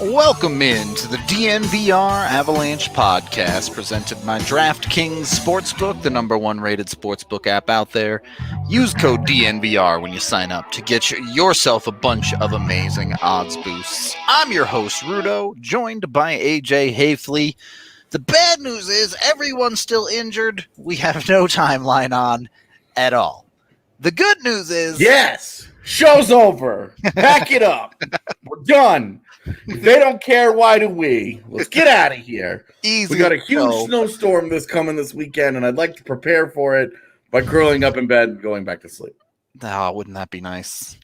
Welcome in to the DNVR Avalanche podcast, presented by DraftKings Sportsbook, the #1 rated sportsbook app out there. Use code DNVR when you sign up to get yourself a bunch of amazing odds boosts. I'm your host, Rudo, joined by AJ Haefele. The bad news is everyone's still injured. We have no timeline on at all. The good news is... Yes! Show's over. Pack it up. We're done. If they don't care, why do we? Let's get out of here. Easy. We got a huge snowstorm coming this weekend, and I'd like to prepare for it by curling up in bed and going back to sleep. Oh, wouldn't that be nice?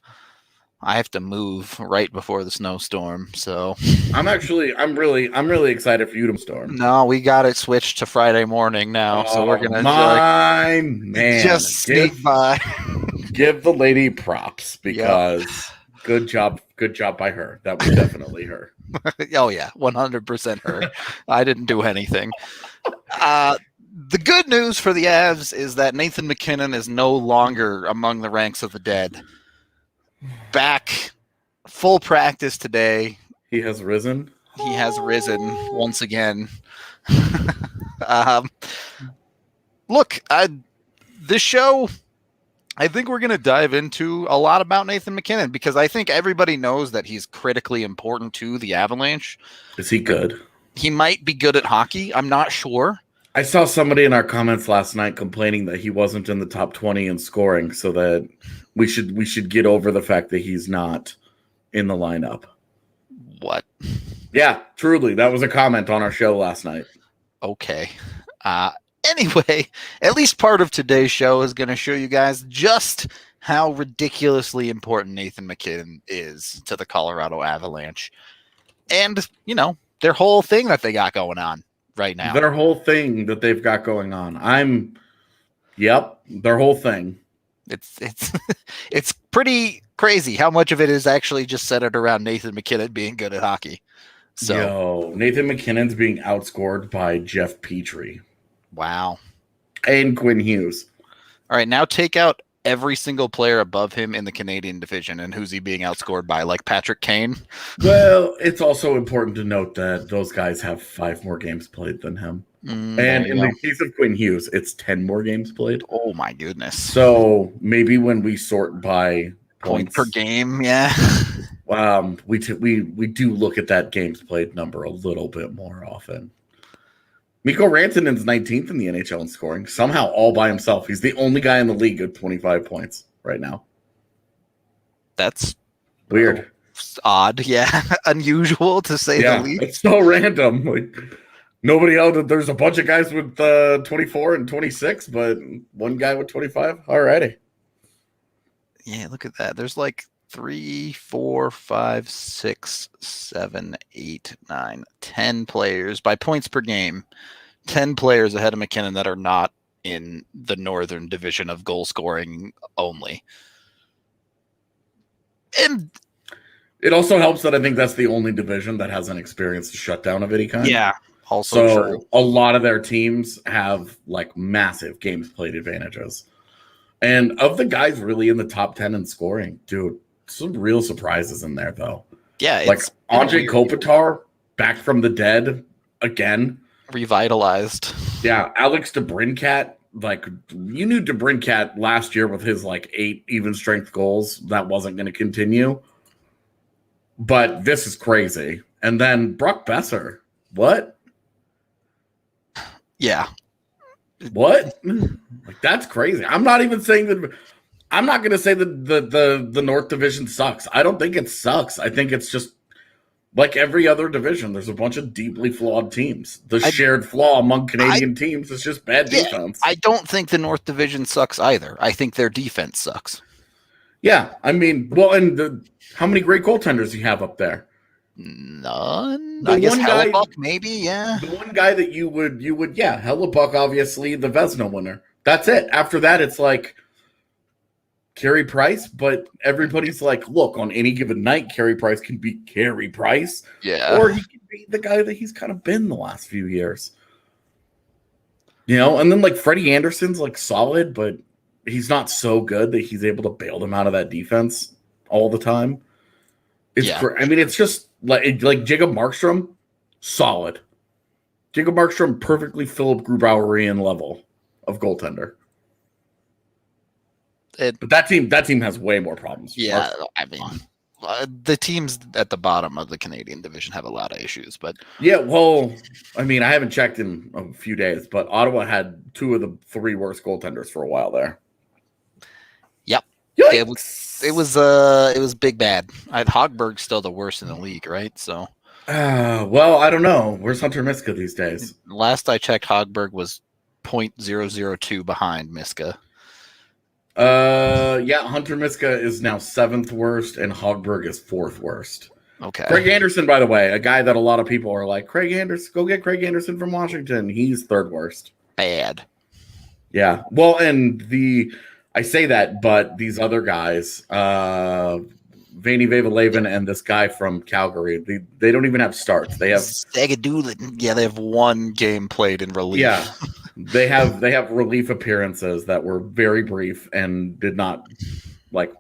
I have to move right before the snowstorm, so I'm really excited for you to storm. No, we got it switched to Friday morning now, so we're gonna just sneak by. Give the lady props because good job by her. That was definitely her. Oh yeah, 100% her. I didn't do anything. The good news for the Avs is that Nathan MacKinnon is no longer among the ranks of the dead. Back, full practice today. He has risen. He has risen once again. Look, this show, I think we're going to dive into a lot about Nathan MacKinnon because I think everybody knows that he's critically important to the Avalanche. Is he good? He might be good at hockey. I'm not sure. I saw somebody in our comments last night complaining that he wasn't in the top 20 in scoring, so that we should get over the fact that he's not in the lineup. What? Yeah, truly. That was a comment on our show last night. Okay. Anyway, at least part of today's show is going to show you guys just how ridiculously important Nathan MacKinnon is to the Colorado Avalanche. And, their whole thing that they got going on right now. Their whole thing that they've got going on. Their whole thing. It's pretty crazy how much of it is actually just centered around Nathan MacKinnon being good at hockey. So Nathan MacKinnon's being outscored by Jeff Petrie. Wow. And Quinn Hughes. All right, now take out every single player above him in the Canadian division, and who's he being outscored by? Like Patrick Kane? Well, it's also important to note that those guys have 5 more games played than him. And in the case of Quinn Hughes, it's 10 more games played. Oh, my goodness. So maybe when we sort by point per game, yeah. We do look at that games played number a little bit more often. Mikko Rantanen's 19th in the NHL in scoring, somehow all by himself. He's the only guy in the league at 25 points right now. That's weird. Odd, yeah. Unusual to say the least. It's so random. Like, nobody else. There's a bunch of guys with 24 and 26, but one guy with 25. Alrighty. Yeah, look at that. There's like 3, 4, 5, 6, 7, 8, 9, 10 players by points per game. 10 players ahead of MacKinnon that are not in the Northern Division of goal scoring only. And it also helps that I think that's the only division that hasn't experienced a shutdown of any kind. Yeah, also true. A lot of their teams have like massive games played advantages. And of the guys really in the top 10 in scoring, dude, some real surprises in there though. Yeah, like Andrei Kopitar back from the dead again. Revitalized. Yeah, Alex DeBrincat. Like, you knew DeBrincat last year with his 8 even strength goals that wasn't going to continue. But this is crazy. And then Brock Besser. What? Yeah. What? That's crazy. I'm not even saying that. I'm not going to say that the North Division sucks. I don't think it sucks. I think it's just like every other division. There's a bunch of deeply flawed teams. The shared flaw among Canadian teams is just bad defense. I don't think the North Division sucks either. I think their defense sucks. Yeah, I mean, how many great goaltenders do you have up there? None. I guess Hellebuck, maybe, yeah. The one guy that you would, Hellebuck, obviously, the Vezina winner. That's it. After that, it's like Carey Price, but everybody's like, look, on any given night, Carey Price can beat Carey Price. Yeah. Or he can be the guy that he's kind of been the last few years. And then Freddie Anderson's solid, but he's not so good that he's able to bail them out of that defense all the time. It's like Jacob Markstrom, solid. Jacob Markstrom, perfectly Philip Grubauerian level of goaltender. But that team has way more problems. Yeah, I mean, the teams at the bottom of the Canadian division have a lot of issues. But yeah, well, I mean, I haven't checked in a few days, but Ottawa had 2 of the 3 worst goaltenders for a while there. Yep, Yikes. it was big bad. Hogberg's still the worst in the league, right? So, well, I don't know. Where's Hunter Miska these days? Last I checked, Hogberg was 0.002 behind Miska. Yeah, Hunter Miska is now 7th worst, and Hogberg is 4th worst. Okay. Craig Anderson, by the way, a guy that a lot of people are like, Craig Anderson, go get Craig Anderson from Washington. He's 3rd worst. Bad. Yeah. Well, and I say that, but these other guys, Vaney Vavalaven and this guy from Calgary, they don't even have starts. They have Sagadulin. Yeah, they have 1 game played in relief. Yeah. They have relief appearances that were very brief and did not like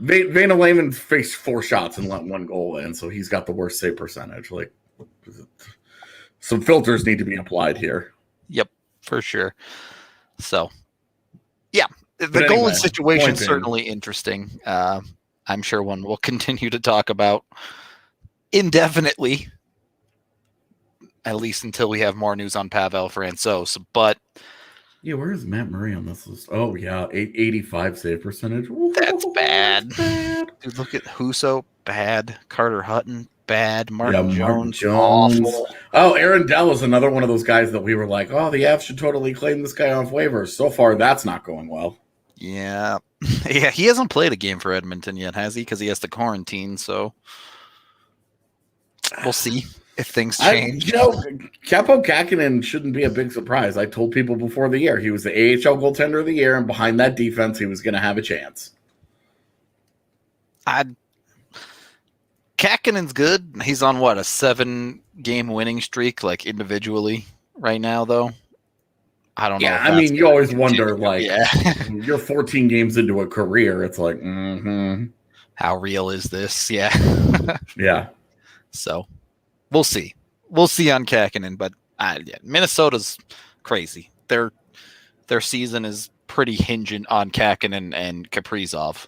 Vavalaven faced 4 shots and let 1 goal in, so he's got the worst save percentage. Like some filters need to be applied here. Yep, for sure. So yeah. The goalie situation is certainly interesting. I'm sure one we'll continue to talk about indefinitely, at least until we have more news on Pavel Francouz. But yeah, where is Matt Murray on this list? Oh yeah, 85 save percentage. That's bad. Dude, look at Husso, bad. Carter Hutton, bad. Martin Jones, awful. Oh, Aaron Dell is another one of those guys that we were like, oh, the Avs should totally claim this guy off waivers. So far, that's not going well. Yeah. Yeah, he hasn't played a game for Edmonton yet, has he? Because he has to quarantine, so we'll see if things change. Capo Kakinen shouldn't be a big surprise. I told people before the year he was the AHL goaltender of the year, and behind that defense, he was going to have a chance. Kakinen's good. He's on, what, a 7-game winning streak, like, individually right now, though? I don't know. Yeah, I mean, you always wonder, like, you're 14 games into a career. It's like, how real is this? Yeah. Yeah. So, we'll see. We'll see on Kakinen, but Minnesota's crazy. Their season is pretty hinging on Kakinen and Kaprizov.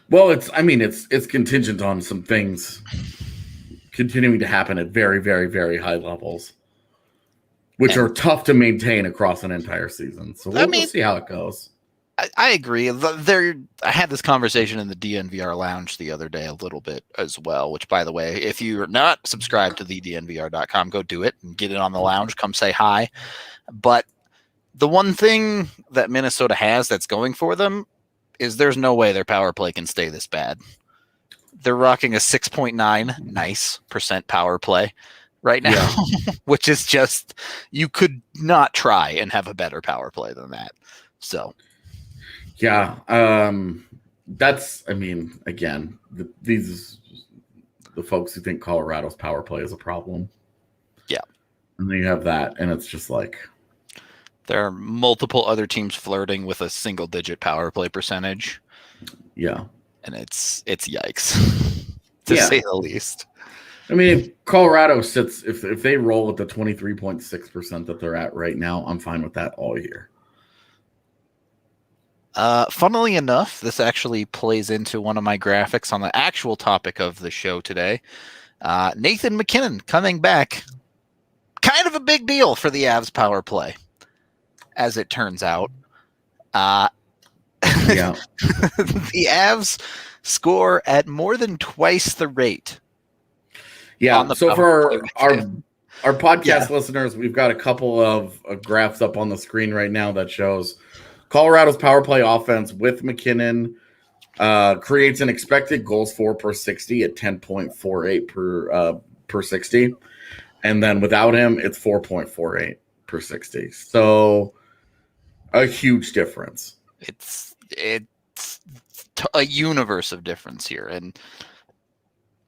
Well, it's contingent on some things continuing to happen at very, very, very high levels, which are tough to maintain across an entire season. So we'll see how it goes. I agree. I had this conversation in the DNVR lounge the other day a little bit as well, which, by the way, if you're not subscribed to the DNVR.com, go do it and get it on the lounge. Come say hi. But the one thing that Minnesota has that's going for them is there's no way their power play can stay this bad. They're rocking a 6.9% power play right now, which is just, you could not try and have a better power play than that. So, yeah, that's, I mean, again, the folks who think Colorado's power play is a problem. Yeah. And then you have that, and it's just like, there are multiple other teams flirting with a single-digit power play percentage. Yeah. And it's yikes, to say the least. I mean, if Colorado sits, if they roll at the 23.6% that they're at right now, I'm fine with that all year. Funnily enough, this actually plays into one of my graphics on the actual topic of the show today. Nathan MacKinnon coming back. Kind of a big deal for the Avs power play, as it turns out. The Avs score at more than twice the rate. Yeah, so for our podcast listeners, we've got a couple of graphs up on the screen right now that shows Colorado's power play offense with MacKinnon creates an expected goals for per 60 at 10.48 per 60. And then without him, it's 4.48 per 60. So a huge difference. It's a universe of difference here. And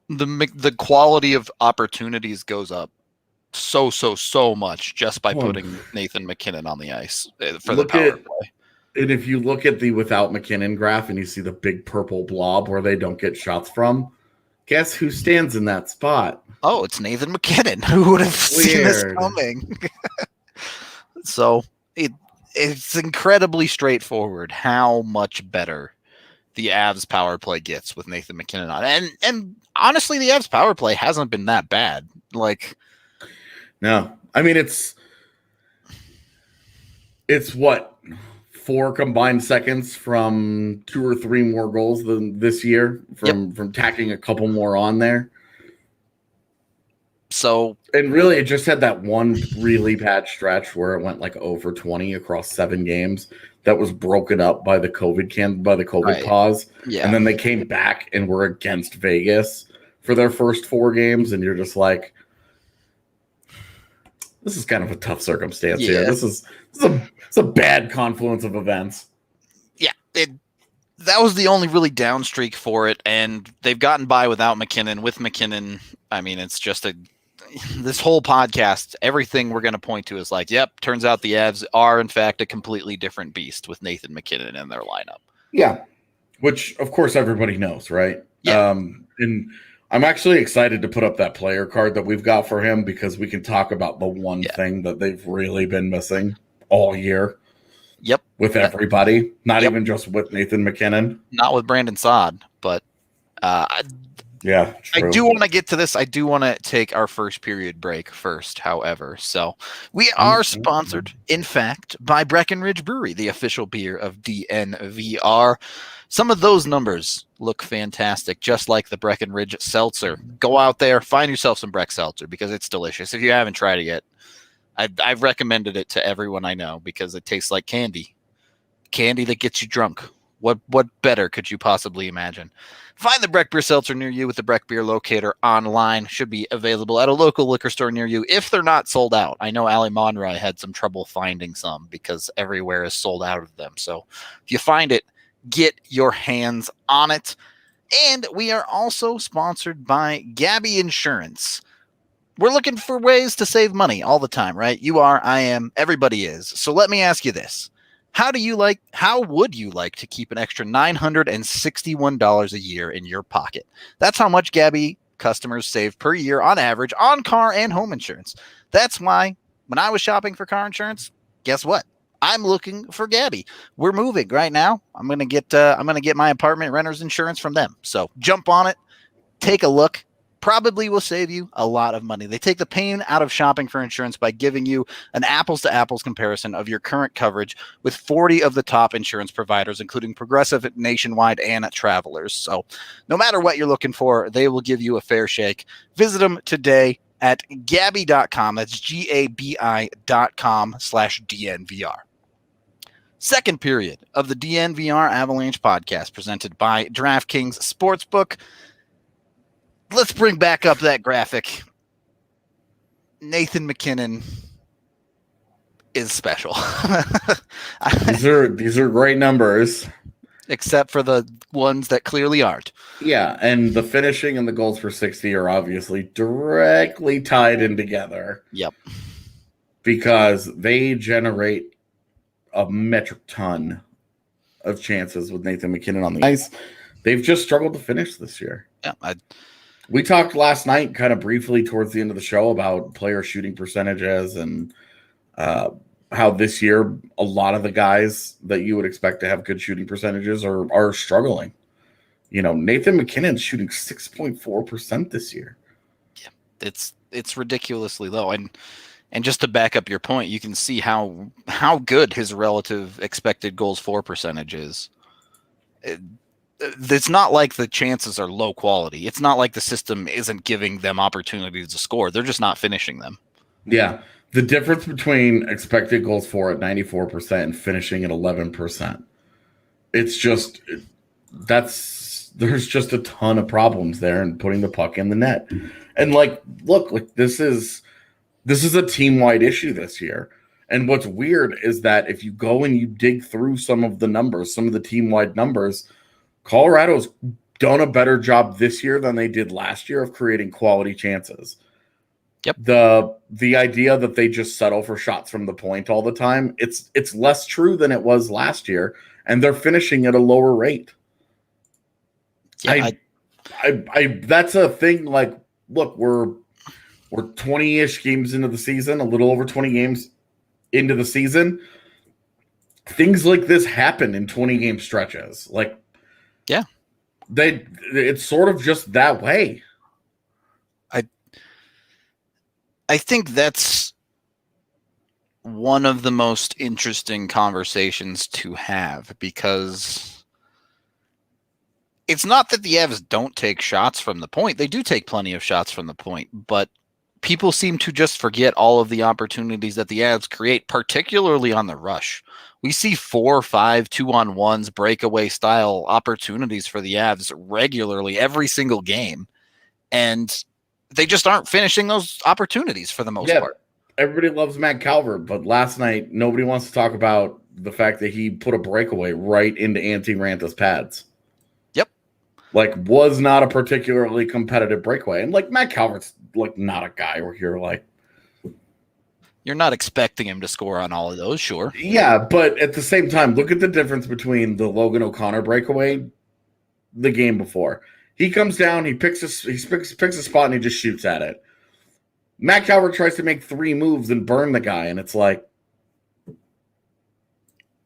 the quality of opportunities goes up so much just by putting Nathan MacKinnon on the ice for the power play. And if you look at the without MacKinnon graph and you see the big purple blob where they don't get shots from, Guess who stands in that spot? Oh, it's Nathan MacKinnon. Who would have seen this coming? So it's incredibly straightforward how much better the Avs power play gets with Nathan MacKinnon on. And honestly, the Avs power play hasn't been that bad. Like, no, I mean, it's what, 4 combined seconds from 2 or 3 more goals than this year from tacking a couple more on there. So, and really, it just had that one really bad stretch where it went like over 20 across 7 games. That was broken up by the COVID pause. Yeah. And then they came back and were against Vegas for their first 4 games. And you're just like, this is kind of a tough circumstance here. This is a bad confluence of events. Yeah. That was the only really down streak for it. And they've gotten by without MacKinnon. With MacKinnon, I mean, it's just this whole podcast, everything we're going to point to is like, yep, turns out the Avs are, in fact, a completely different beast with Nathan MacKinnon in their lineup. Yeah, which, of course, everybody knows, right? Yeah. And I'm actually excited to put up that player card that we've got for him because we can talk about the one thing that they've really been missing all year. Yep. With everybody, not even just with Nathan MacKinnon. Not with Brandon Saad, but yeah, true. I do want to get to this. I do want to take our first period break first, however. So we are sponsored, in fact, by Breckenridge Brewery, the official beer of DNVR. Some of those numbers look fantastic, just like the Breckenridge Seltzer. Go out there, find yourself some Breck Seltzer because it's delicious. If you haven't tried it yet, I've recommended it to everyone I know because it tastes like candy. Candy that gets you drunk. What better could you possibly imagine? Find the Breck Beer Seltzer near you with the Breck Beer Locator online. Should be available at a local liquor store near you if they're not sold out. I know Ali Monroy had some trouble finding some because everywhere is sold out of them. So if you find it, get your hands on it. And we are also sponsored by Gabby Insurance. We're looking for ways to save money all the time, right? You are, I am, everybody is. So let me ask you this. How would you like to keep an extra $961 a year in your pocket? That's how much Gabby customers save per year on average on car and home insurance. That's why when I was shopping for car insurance, guess what? I'm looking for Gabby. We're moving right now. I'm gonna get my apartment renter's insurance from them. So jump on it, take a look. Probably will save you a lot of money. They take the pain out of shopping for insurance by giving you an apples-to-apples comparison of your current coverage with 40 of the top insurance providers, including Progressive, Nationwide, and Travelers. So no matter what you're looking for, they will give you a fair shake. Visit them today at Gabi.com. That's GABI.com/DNVR. Second period of the DNVR Avalanche podcast presented by DraftKings Sportsbook. Let's bring back up that graphic. Nathan MacKinnon is special. These are great numbers. Except for the ones that clearly aren't. Yeah, and the finishing and the goals for 60 are obviously directly tied in together. Yep. Because they generate a metric ton of chances with Nathan MacKinnon on the ice. They've just struggled to finish this year. Yeah, we talked last night kind of briefly towards the end of the show about player shooting percentages and how this year a lot of the guys that you would expect to have good shooting percentages are struggling. You know, Nathan MacKinnon's shooting 6.4% this year. Yeah, it's ridiculously low. And just to back up your point, you can see how good his relative expected goals for percentage is. It's not like the chances are low quality. It's not like the system isn't giving them opportunities to score. They're just not finishing them. Yeah. The difference between expected goals for at 94% and finishing at 11%. It's just there's just a ton of problems there in putting the puck in the net. And look, this is a team-wide issue this year. And what's weird is that if you go and you dig through some of the numbers, some of the team-wide numbers, Colorado's done a better job this year than they did last year of creating quality chances. Yep. The idea that they just settle for shots from the point all the time, it's less true than it was last year, and they're finishing at a lower rate. Yeah, I that's a thing. Like, look, we're 20-ish games into the season, a little over 20 games into the season. Things like this happen in 20-game stretches. Like, yeah, it's sort of just that way. I think that's one of the most interesting conversations to have, because it's not that the Avs don't take shots from the point. They do take plenty of shots from the point, but people seem to just forget all of the opportunities that the Avs create, particularly on the rush. We see 4 or 5 2-on-1s, breakaway style opportunities for the Avs regularly every single game, and they just aren't finishing those opportunities for the most part. Everybody loves Matt Calvert, but last night nobody wants to talk about the fact that he put a breakaway right into Antti Ranta's pads. Yep. Like, was not a particularly competitive breakaway. And like, Matt Calvert's like not a guy where you're like, you're not expecting him to score on all of those, sure. Yeah, but at the same time, look at the difference between the Logan O'Connor breakaway the game before. He comes down, he picks a spot, and he just shoots at it. Matt Calvert tries to make 3 moves and burn the guy, and it's like,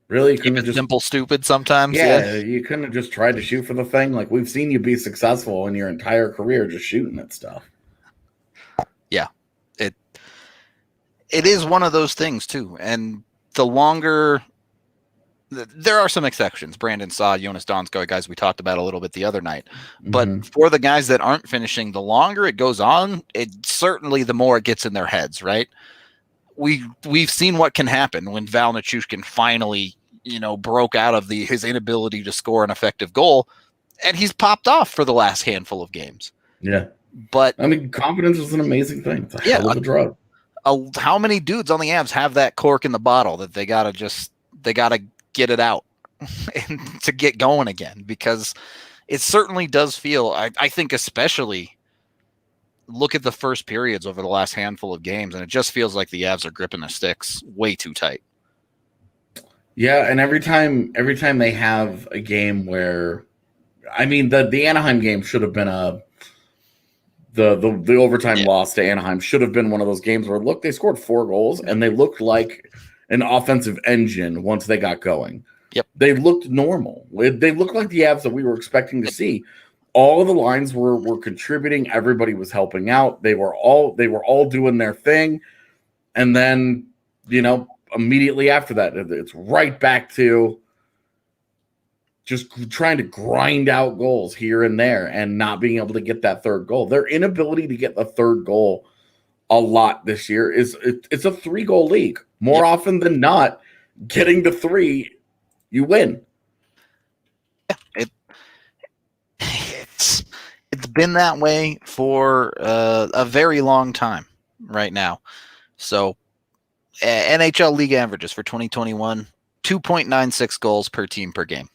really? You Keep it simple, stupid sometimes. Yeah, you couldn't have just tried to shoot for the thing. Like, we've seen you be successful in your entire career just shooting at stuff. Yeah, it is one of those things too. And the longer, there are some exceptions. Brandon Saw, Jonas Donskoy, guys we talked about a little bit the other night. But for the guys that aren't finishing, the longer it goes on, it certainly the more it gets in their heads, right? We've seen what can happen when Val Nichushkin finally, broke out of his inability to score an effective goal, and he's popped off for the last handful of games. Yeah. But I mean, confidence is an amazing thing. It's a hell of a drug. How many dudes on the Avs have that cork in the bottle that they gotta get it out and to get going again? Because it certainly does feel, I think, especially look at the first periods over the last handful of games, and it just feels like the Avs are gripping the sticks way too tight. Yeah, and every time they have a game where, I mean, the Anaheim game should have been the overtime loss to Anaheim should have been one of those games where, look, they scored 4 goals and they looked like an offensive engine once they got going. Yep. They looked normal. They looked like the Avs that we were expecting to see. All of the lines were contributing. Everybody was helping out. They were all doing their thing. And then, immediately after that, it's right back to just trying to grind out goals here and there and not being able to get that third goal. Their inability to get the third goal a lot this year it's a 3-goal league. More often than not, getting to 3, you win. It's been that way for a very long time right now. So NHL league averages for 2021, 2.96 goals per team per game.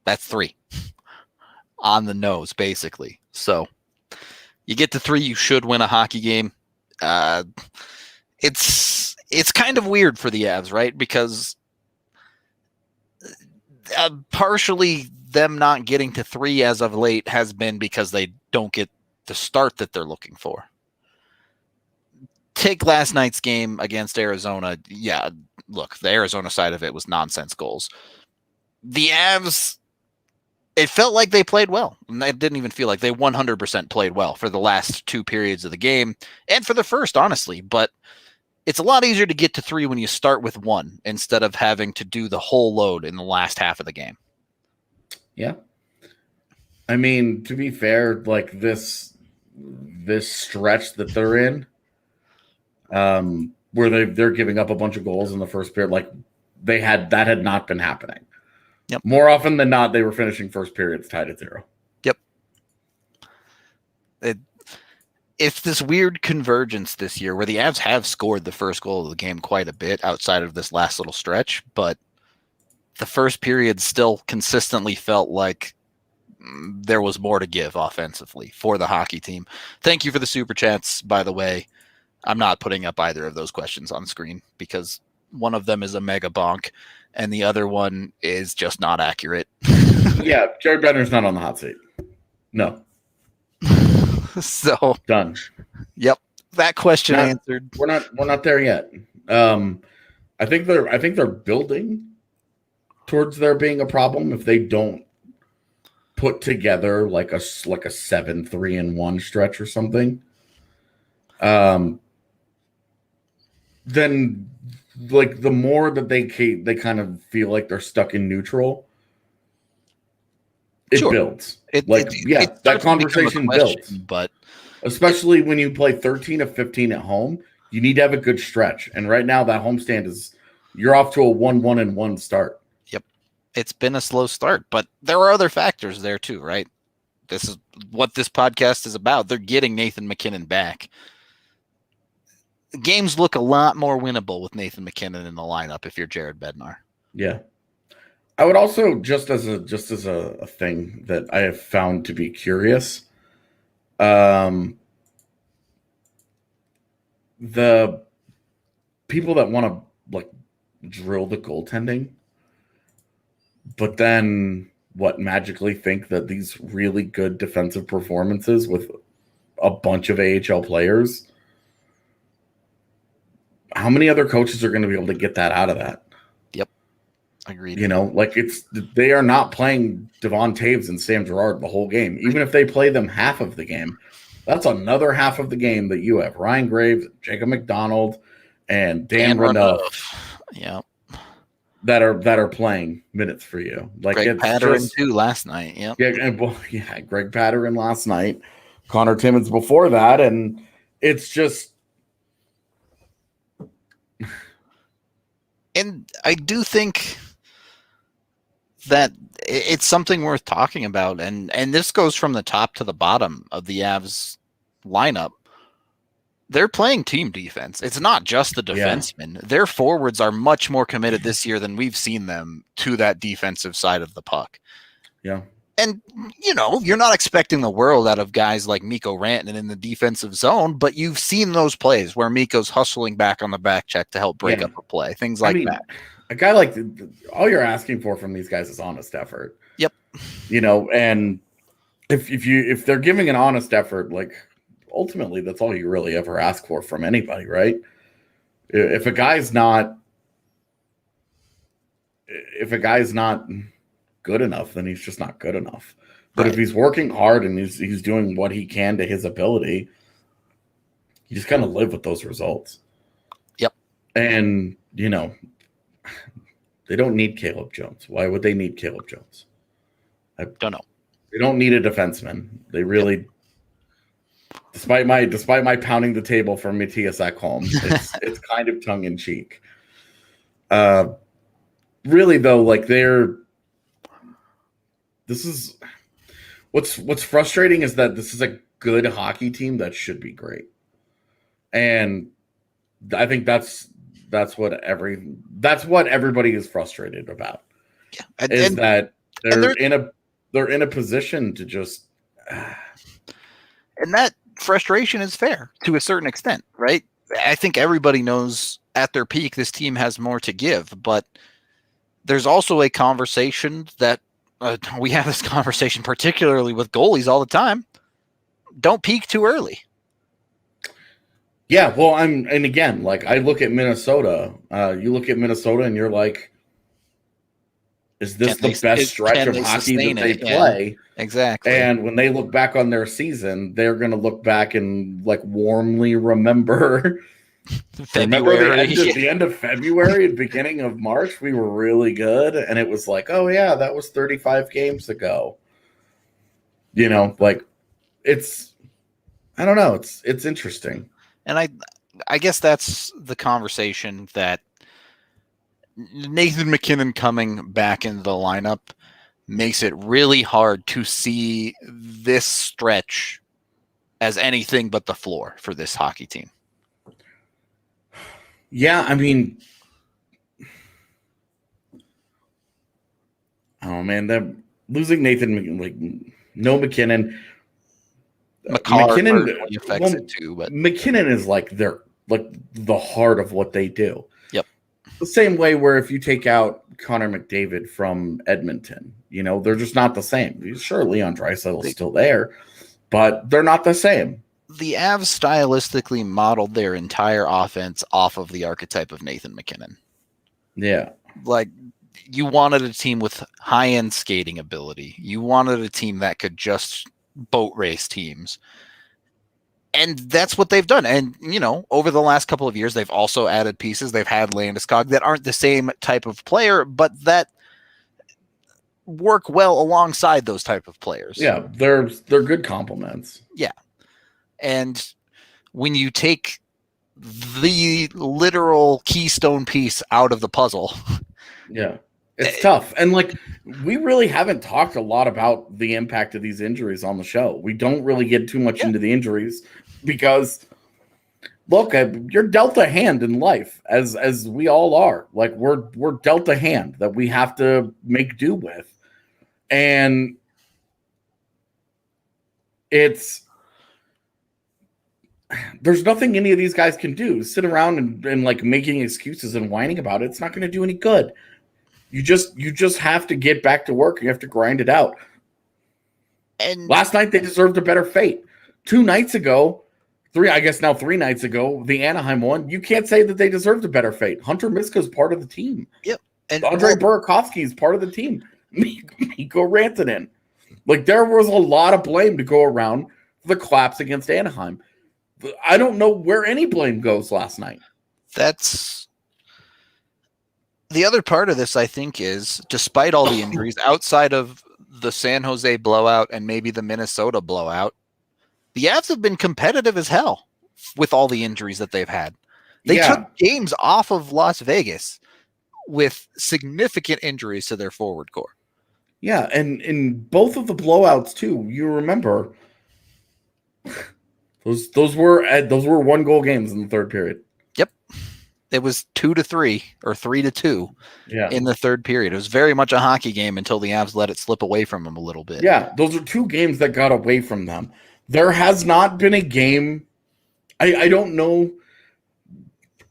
That's 3 on the nose, basically. So you get to 3, you should win a hockey game. It's kind of weird for the Avs, right? Because partially them not getting to 3 as of late has been because they don't get the start that they're looking for. Take last night's game against Arizona. Yeah, look, the Arizona side of it was nonsense goals. The Avs, it felt like they played well. It didn't even feel like they 100% played well for the last 2 periods of the game and for the first, honestly. But it's a lot easier to get to 3 when you start with 1 instead of having to do the whole load in the last half of the game. Yeah. I mean, to be fair, like this stretch that they're in, where they're giving up a bunch of goals in the first period, like that had not been happening. Yep. More often than not, they were finishing first periods tied at 0. Yep. It's this weird convergence this year where the Avs have scored the first goal of the game quite a bit outside of this last little stretch, but the first period still consistently felt like there was more to give offensively for the hockey team. Thank you for the super chats, by the way. I'm not putting up either of those questions on screen because one of them is a mega bonk and the other one is just not accurate. Yeah, Jared Bednar's not on the hot seat. No. So Done. Yep. That question answered. We're not there yet. I think they're building towards there being a problem if they don't put together like a 7-3-1 stretch or something. Then like the more that they kind of feel like they're stuck in neutral, it builds. That conversation builds. But especially when you play 13 of 15 at home, you need to have a good stretch. And right now that homestand you're off to a 1-1-1 start. Yep. It's been a slow start, but there are other factors there too, right? This is what this podcast is about. They're getting Nathan MacKinnon back. Games look a lot more winnable with Nathan MacKinnon in the lineup if you're Jared Bednar. Yeah. I would also, just as a thing that I have found to be curious, the people that want to like drill the goaltending, but then magically think that these really good defensive performances with a bunch of AHL players, how many other coaches are going to be able to get that out of that? Yep. Agreed. You know, like they are not playing Devon Taves and Sam Girard the whole game. Even if they play them half of the game, that's another half of the game that you have Ryan Graves, Jacob McDonald, and Dan Renouf. Yeah. That are playing minutes for you. Like Greg Patterson too last night. Yep. Yeah, Greg Patterson last night, Connor Timmins before that, and it's just. And I do think that it's something worth talking about, and this goes from the top to the bottom of the Avs lineup. They're playing team defense. It's not just the defensemen. Yeah. Their forwards are much more committed this year than we've seen them to that defensive side of the puck. Yeah. And, you know, you're not expecting the world out of guys like Mikko Rantanen in the defensive zone, but you've seen those plays where Mikko's hustling back on the back check to help break up a play, things like that. A guy like all you're asking for from these guys is honest effort. Yep. You know, and if they're giving an honest effort, like ultimately that's all you really ever ask for from anybody, right? If a guy's not good enough, then he's just not good enough. But if he's working hard and he's doing what he can to his ability, you just kind of live with those results. Yep. And, you know, they don't need Caleb Jones. Why would they need Caleb Jones? I don't know. They don't need a defenseman. They really, despite my pounding the table for Matthias Ekholm, it's kind of tongue in cheek. Really though, like this is what's frustrating is that this is a good hockey team that should be great, and I think that's what everybody is frustrated about. Yeah, is that they're in a position to just, and that frustration is fair to a certain extent, right? I think everybody knows at their peak this team has more to give, but there's also a conversation that. We have this conversation, particularly with goalies all the time. Don't peak too early. Yeah, well, and again, like I look at Minnesota. You look at Minnesota, and you're like, "Is this the best stretch of hockey that they play?" Yeah, exactly. And when they look back on their season, they're going to look back and like warmly remember. February. Remember the end of February and beginning of March, we were really good, and it was like, oh yeah, that was 35 games ago. You know, like I don't know, it's interesting. And I guess that's the conversation that Nathan MacKinnon coming back into the lineup makes it really hard to see this stretch as anything but the floor for this hockey team. Yeah, I mean, oh man, they're losing Nathan, like no MacKinnon. McKinnon affects it too, but MacKinnon is like the heart of what they do. Yep. The same way where if you take out Connor McDavid from Edmonton. They're just not the same. Sure, Leon Draisaitl's still there, but they're not the same. The Avs stylistically modeled their entire offense off of the archetype of Nathan MacKinnon. Yeah. Like, you wanted a team with high-end skating ability. You wanted a team that could just boat race teams. And that's what they've done. And, over the last couple of years, they've also added pieces. They've had Landeskog that aren't the same type of player, but that work well alongside those type of players. Yeah, they're good compliments. Yeah. And when you take the literal keystone piece out of the puzzle. Yeah, it's tough. And we really haven't talked a lot about the impact of these injuries on the show. We don't really get too much into the injuries because, look, you're dealt a hand in life, as we all are. We're dealt a hand that we have to make do with. And there's nothing any of these guys can do. Sit around and making excuses and whining about it. It's not going to do any good. You just have to get back to work. You have to grind it out. And last night they deserved a better fate. 2 nights ago, 3 nights ago, the Anaheim one, you can't say that they deserved a better fate. Hunter Miska's part of the team. Yep. And Andre Burakovsky is part of the team. Mikko Rantanen. There was a lot of blame to go around for the collapse against Anaheim. I don't know where any blame goes last night. That's the other part of this, I think, is despite all the injuries, outside of the San Jose blowout and maybe the Minnesota blowout, the Avs have been competitive as hell with all the injuries that they've had. They took games off of Las Vegas with significant injuries to their forward core. Yeah, and in both of the blowouts too, you remember those were 1-goal games in the third period. Yep. It was 2-3 or 3-2 in the third period. It was very much a hockey game until the Avs let it slip away from them a little bit. Yeah, those are 2 games that got away from them. There has not been a game. I don't know.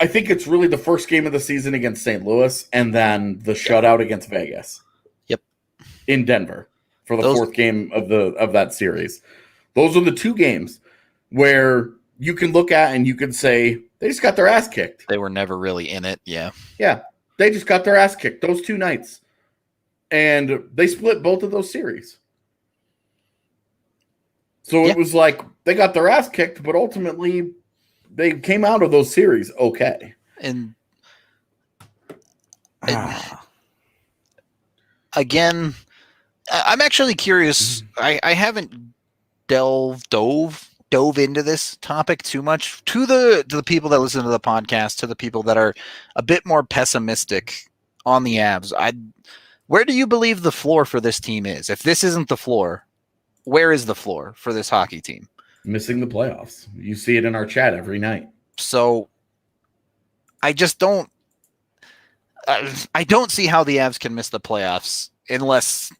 I think it's really the first game of the season against St. Louis and then the shutout against Vegas. Yep. In Denver for the fourth game of that series. Those are the 2 games where you can look at and you can say they just got their ass kicked. They were never really in it. Yeah. Yeah. They just got their ass kicked those 2 nights. And they split both of those series. So it was they got their ass kicked, but ultimately they came out of those series okay. And again, I'm actually curious. I haven't dove into this topic too much. To the people that listen to the podcast, to the people that are a bit more pessimistic on the Avs, where do you believe the floor for this team is? If this isn't the floor, where is the floor for this hockey team? Missing the playoffs. You see it in our chat every night. So I just don't I don't see how the Avs can miss the playoffs unless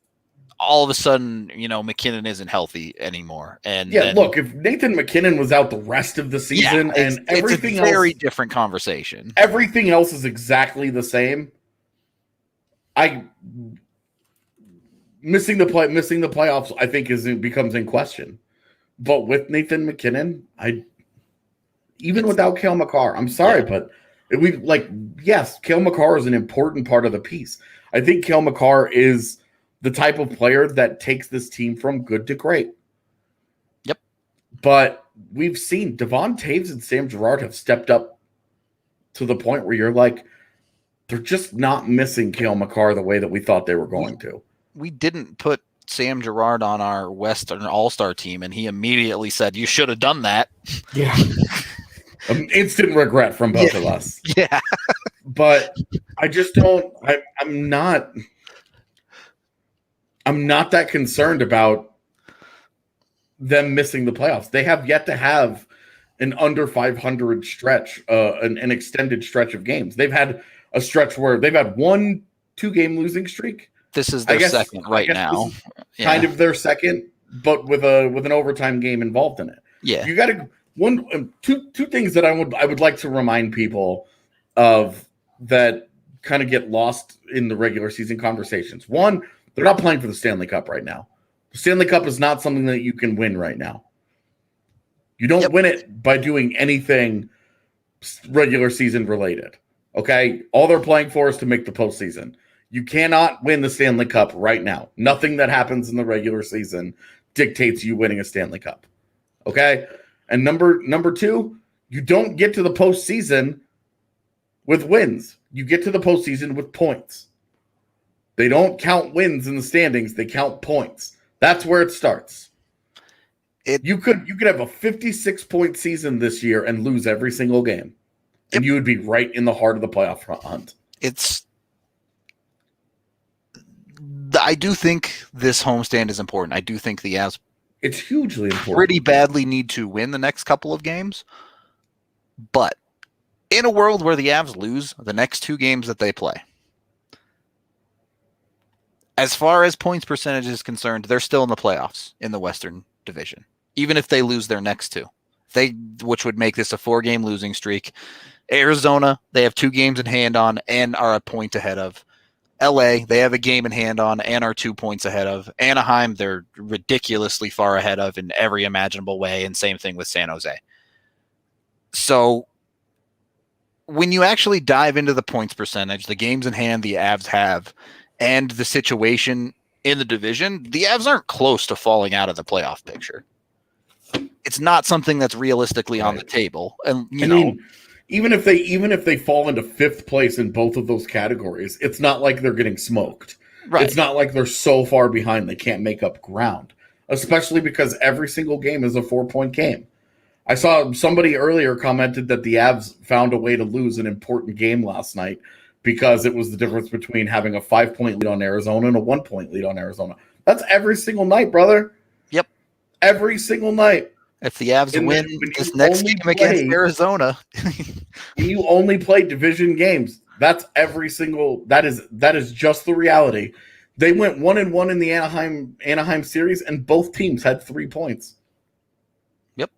all of a sudden, MacKinnon isn't healthy anymore. And look, if Nathan MacKinnon was out the rest of the season and everything else, it's a very different conversation. Everything else is exactly the same. Missing the playoffs, I think, becomes in question. But with Nathan MacKinnon, without Cale Makar, I'm sorry, but yes, Cale Makar is an important part of the piece. I think Cale Makar is the type of player that takes this team from good to great. Yep. But we've seen Devon Taves and Sam Girard have stepped up to the point where you're they're just not missing Cale Makar the way that we thought they were going to. We didn't put Sam Girard on our Western All-Star team, and he immediately said, "You should have done that." Yeah. Instant regret from both of us. Yeah. But I just don't I'm not that concerned about them missing the playoffs. They have yet to have an under 500 stretch, an extended stretch of games. They've had a stretch where they've had 1 2-game losing streak. This is their second right now. Kind of their second, but with an overtime game involved in it. Yeah. You got two things that I would like to remind people of that kind of get lost in the regular season conversations. One, they're not playing for the Stanley Cup right now. The Stanley Cup is not something that you can win right now. You don't win it by doing anything regular season related. Okay? All they're playing for is to make the postseason. You cannot win the Stanley Cup right now. Nothing that happens in the regular season dictates you winning a Stanley Cup. Okay? And number two, you don't get to the postseason with wins. You get to the postseason with points. They don't count wins in the standings. They count points. That's where it starts. You could have a 56-point season this year and lose every single game. And you would be right in the heart of the playoff hunt. I do think this homestand is important. I do think the Avs it's hugely important. Pretty badly need to win the next couple of games. But in a world where the Avs lose the next 2 games that they play, as far as points percentage is concerned, they're still in the playoffs in the Western Division, even if they lose their next 2. Which would make this a 4-game losing streak. Arizona, they have 2 games in hand on and are a point ahead of. LA, they have a game in hand on and are 2 points ahead of. Anaheim, they're ridiculously far ahead of in every imaginable way, and same thing with San Jose. So when you actually dive into the points percentage, the games in hand the Avs have, and the situation in the division, the Avs aren't close to falling out of the playoff picture. It's not something that's realistically on the table. And I mean, even if they fall into 5th place in both of those categories, it's not like they're getting smoked. Right. It's not like they're so far behind they can't make up ground, especially because every single game is a 4-point game. I saw somebody earlier commented that the Avs found a way to lose an important game last night because it was the difference between having a 5-point lead on Arizona and a 1-point lead on Arizona. That's every single night, brother. Yep. Every single night. If the Avs win this next game against Arizona, when you only play division games, that's every single. That is just the reality. They went 1-1 in the Anaheim series, and both teams had 3 points. Yep.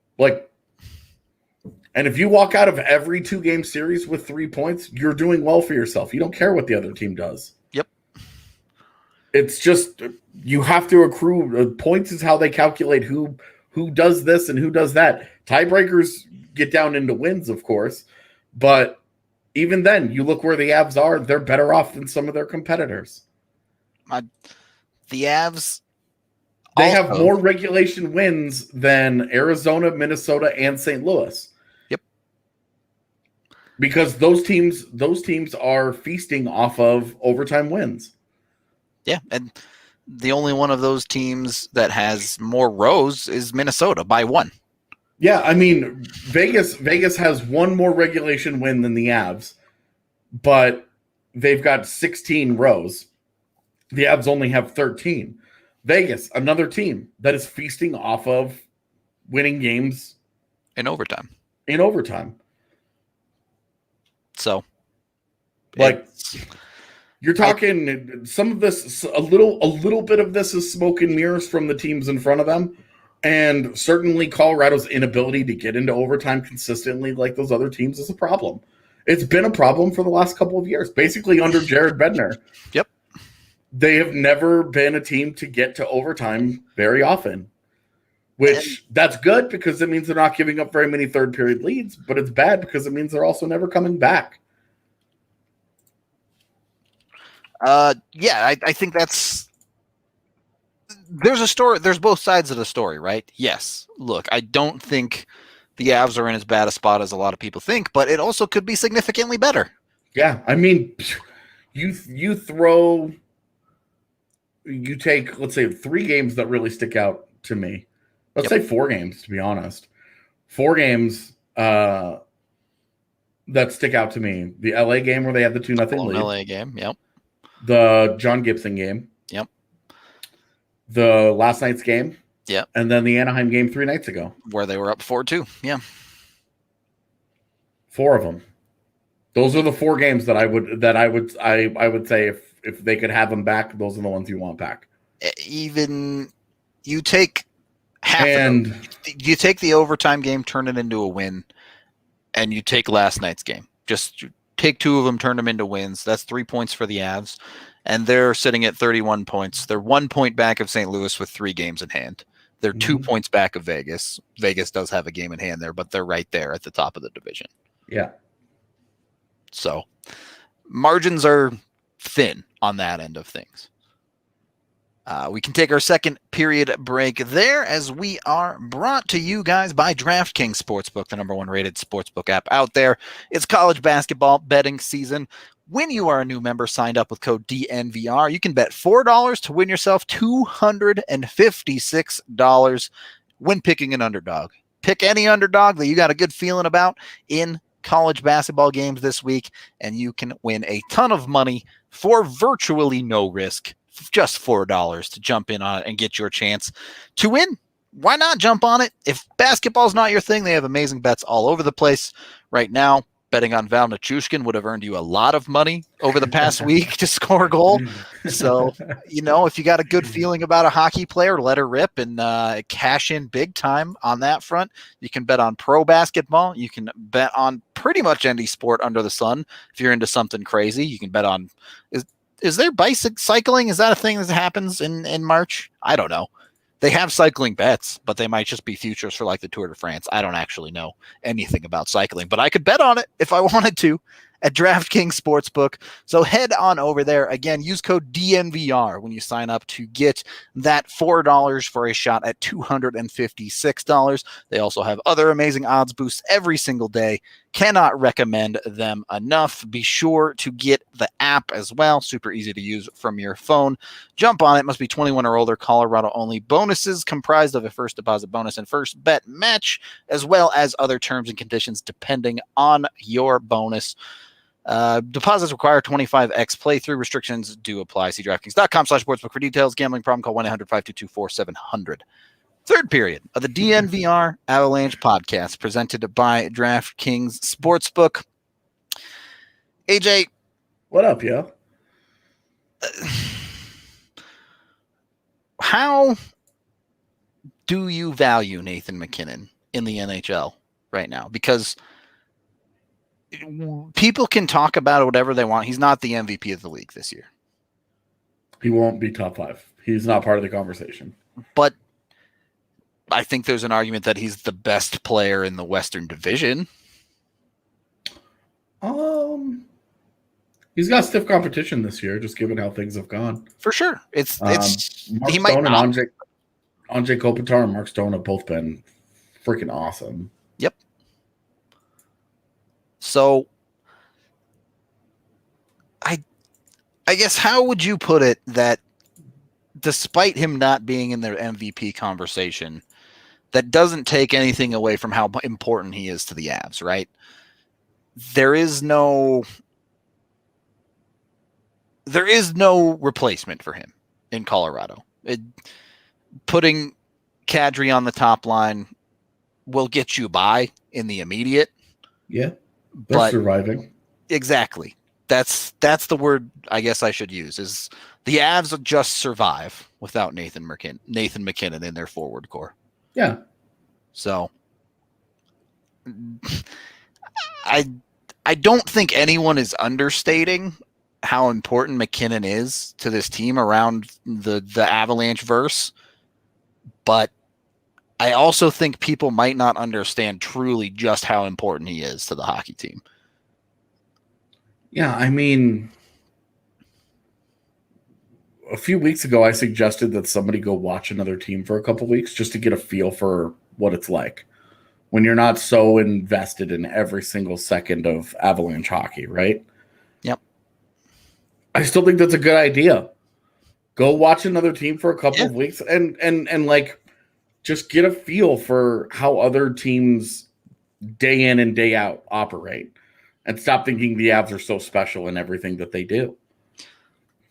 And if you walk out of every 2-game series with 3 points, you're doing well for yourself. You don't care what the other team does. Yep. It's just you have to accrue points. Is how they calculate who does this and who does that. Tiebreakers get down into wins, of course, but even then, you look where the Avs are, they're better off than some of their competitors. The Avs, they have more regulation wins than Arizona, Minnesota, and St. Louis. Yep. Because those teams are feasting off of overtime wins. Yeah, and the only one of those teams that has more rows is Minnesota by 1. Yeah, I mean, Vegas has 1 more regulation win than the Avs, but they've got 16 rows. The Avs only have 13. Vegas, another team that is feasting off of winning games in overtime. So, you're talking some of this, a little bit of this is smoke and mirrors from the teams in front of them. And certainly Colorado's inability to get into overtime consistently like those other teams is a problem. It's been a problem for the last couple of years, basically under Jared Bednar. Yep. They have never been a team to get to overtime very often, which that's good because it means they're not giving up very many third period leads, but it's bad because it means they're also never coming back. Yeah, I think there's a story. There's both sides of the story, right? Yes. Look, I don't think the Avs are in as bad a spot as a lot of people think, but it also could be significantly better. Yeah. I mean, you take, let's say 3 games that really stick out to me. Let's say 4 games, to be honest. 4 games, that stick out to me. The LA game where they had the 2-0 lead. LA game. Yep. The John Gibson game. Yep. The last night's game. Yep. And then the Anaheim game 3 nights ago. Where they were up 4-2. Yeah. 4 of them. Those are the 4 games that I would say if they could have them back, those are the ones you want back. Even you take half of them. You take the overtime game, turn it into a win, and you take last night's game. Just take 2 of them, turn them into wins. That's 3 points for the Avs, and they're sitting at 31 points. They're 1 point back of St. Louis with 3 games in hand. They're 2 points back of Vegas. Vegas does have a game in hand there, but they're right there at the top of the division. Yeah. So margins are thin on that end of things. We can take our second period break there as we are brought to you guys by DraftKings Sportsbook, the #1 rated sportsbook app out there. It's college basketball betting season. When you are a new member signed up with code DNVR, you can bet $4 to win yourself $256 when picking an underdog. Pick any underdog that you got a good feeling about in college basketball games this week, and you can win a ton of money for virtually no risk. Just $4 to jump in on it and get your chance to win. Why not jump on it? If basketball's not your thing, they have amazing bets all over the place right now. Betting on Val Nichushkin would have earned you a lot of money over the past week to score a goal. So, if you got a good feeling about a hockey player, let her rip and cash in big time on that front. You can bet on pro basketball. You can bet on pretty much any sport under the sun. If you're into something crazy, you can bet on is there bicycling? Is that a thing that happens in March? I don't know. They have cycling bets, but they might just be futures for like the Tour de France. I don't actually know anything about cycling, but I could bet on it if I wanted to at DraftKings Sportsbook. So head on over there. Again, use code DNVR when you sign up to get that $4 for a shot at $256. They also have other amazing odds boosts every single day. Cannot recommend them enough. Be sure to get the app as well. Super easy to use from your phone. Jump on it. Must be 21 or older. Colorado only. Bonuses comprised of a first deposit bonus and first bet match, as well as other terms and conditions depending on your bonus. Deposits require 25x playthrough. Restrictions do apply. See DraftKings.com/sportsbook for details. Gambling problem, call 1-800-522-4700. Third period of the DNVR Avalanche podcast presented by DraftKings Sportsbook. AJ. What up, yo? How do you value Nathan MacKinnon in the NHL right now? Because people can talk about whatever they want. He's not the MVP of the league this year. He won't be top 5. He's not part of the conversation. But I think there's an argument that he's the best player in the Western Division. He's got stiff competition this year, just given how things have gone. For sure. It's Mark he might Stone not. and Andrzej Kopitar and Mark Stone have both been freaking awesome. Yep. So I guess how would you put it that despite him not being in their MVP conversation, that doesn't take anything away from how important he is to the Avs, right? There is no replacement for him in Colorado. Putting Kadri on the top line will get you by in the immediate. Yeah, they're surviving. Exactly. That's the word I guess I should use, is the Avs just survive without Nathan MacKinnon in their forward core. Yeah. So I don't think anyone is understating how important MacKinnon is to this team around the Avalanche verse, but I also think people might not understand truly just how important he is to the hockey team. Yeah, I mean, a few weeks ago, I suggested that somebody go watch another team for a couple weeks just to get a feel for what it's like when you're not so invested in every single second of Avalanche hockey, right? Yep. I still think that's a good idea. Go watch another team for a couple of weeks and like just get a feel for how other teams day in and day out operate, and stop thinking the Avs are so special in everything that they do.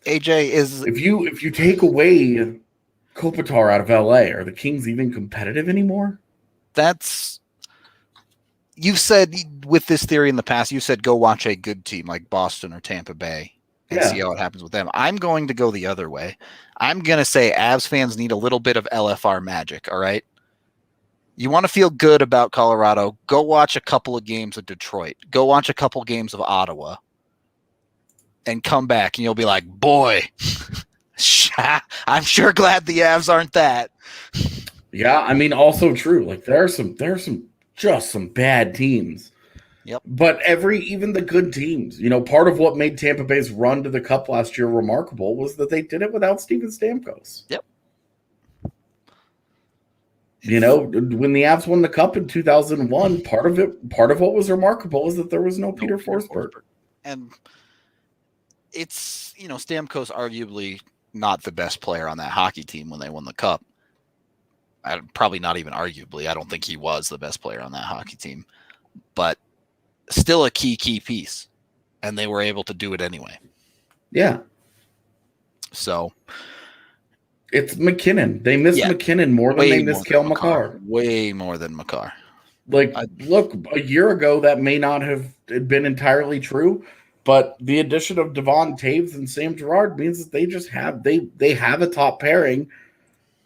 AJ, if you take away Kopitar out of LA, are the Kings even competitive anymore? You've said with this theory in the past, you said go watch a good team like Boston or Tampa Bay and see how it happens with them. I'm going to go the other way. I'm going to say Avs fans need a little bit of LFR magic, all right? You want to feel good about Colorado, go watch a couple of games of Detroit. Go watch a couple of games of Ottawa. And come back, and you'll be like, boy, I'm sure glad the Avs aren't that. Yeah, I mean, also true. Like there are some just some bad teams. Yep. But even the good teams, part of what made Tampa Bay's run to the Cup last year remarkable was that they did it without Steven Stamkos. Yep. When the Avs won the Cup in 2001, part of what was remarkable is that there was no Peter Forsberg. And it's, Stamkos arguably not the best player on that hockey team when they won the Cup. Probably not even arguably. I don't think he was the best player on that hockey team. But still a key piece. And they were able to do it anyway. Yeah. So it's MacKinnon. They miss MacKinnon more than they miss Cale Makar. Way more than Makar. Look, a year ago that may not have been entirely true, but the addition of Devon Taves and Sam Girard means that they just have a top pairing